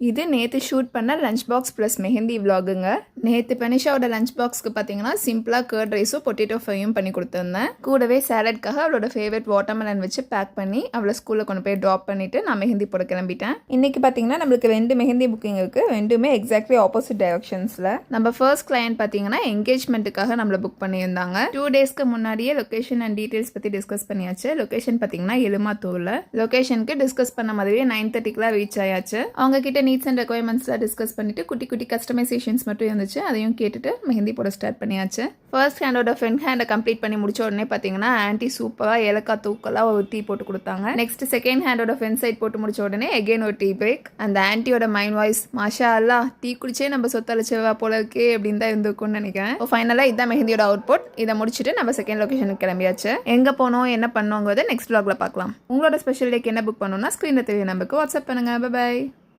இது நேற்று ஷூட் பண்ண லஞ்ச் பாக்ஸ் ப்ளஸ் மெஹந்தி விலாகுங்க. நேற்று பெனிஷாவோட லஞ்ச் பாக்ஸ்க்கு பார்த்தீங்கன்னா சிம்பிளாக கர்ட் ரைஸும் பொட்டேட்டோ ஃப்ரையும் பண்ணி கொடுத்துருந்தேன். கூடவே சாலட்காக அவளோட ஃபேவரட் வாட்டர்மெலன் வச்சு பேக் பண்ணி அவளை ஸ்கூலில் கொண்டு போய் ட்ராப் பண்ணிவிட்டு நான் மெஹந்தி போட கிளம்பிட்டேன். இன்றைக்கி பார்த்தீங்கன்னா நம்மளுக்கு 2 மெஹந்தி புக்கிங் இருக்குது. 2மே எக்ஸாக்ட்லி ஆப்போசிட் டைரக்ஷன்ஸில். நம்ம ஃபர்ஸ்ட் கிளையன்ட் பார்த்தீங்கன்னா என்கேஜ்மெண்ட்டுக்காக நம்மளை புக் பண்ணியிருந்தாங்க. 2 டேஸ்க்கு முன்னாடியே லொக்கேஷன் அண்ட் டீட்டெயில்ஸ் பற்றி டிஸ்கஸ் பண்ணியாச்சு. லொக்கேஷன் பார்த்தீங்கன்னா எலுமாத்தூரில். லொக்கேஷனுக்கு டிஸ்கஸ் பண்ண மாதிரியே 9:30க்குலாம் ரீச் ஆயாச்சு. அவங்க கிட்ட நீட்ஸ் அண்ட் ரெக்யர்மெண்ட்ஸ்லாம் டிஸ்கஸ் பண்ணிட்டு குட்டி குட்டி கஸ்டமைசேஷன்ஸ் மட்டும் இருந்துச்சு. அதையும் கேட்டுட்டு மெஹந்தி போட ஸ்டார்ட் பண்ணியாச்சு. ஃபர்ஸ்ட் ஹேண்டோட ஃப்ரண்ட் ஹேண்டை கம்ப்ளீட் பண்ணி முடிச்ச உடனே பார்த்தீங்கன்னா ஆன்ட்டி சூப்பராக ஏலக்காய் தூக்கலாக ஒரு டீ போட்டு கொடுத்தாங்க. நெக்ஸ்ட் செகண்ட் ஹேண்டோட ஃப்ரண்ட் சைட் போட்டு முடிச்ச உடனே எகெயின் ஒரு டீ பிரேக். அந்த ஆன்ட்டியோட மைண்ட் வாய்ஸ் மாஷா அல்லா டீ குடிச்சே நம்ம சொத்தளிச்சவா போல இருக்கே அப்படின்னு தான் இருந்திருக்கும்னு நினைக்கிறேன். ஃபைனலாக இதான் மெஹந்தியோட அவுட்புட். இதை முடிச்சுட்டு நம்ம செகண்ட் லொகேஷனுக்கு கிளம்பியாச்சு. எங்கே போனோம் என்ன பண்ணோங்கிறத நெக்ஸ்ட் vlogல பார்க்கலாம். உங்களோட ஸ்பெஷல் டேக்கு என்ன புக் பண்ணணும்னா ஸ்க்ரீனில் தெரிய நம்பருக்கு வாட்ஸ்அப் பண்ணுங்க. பை.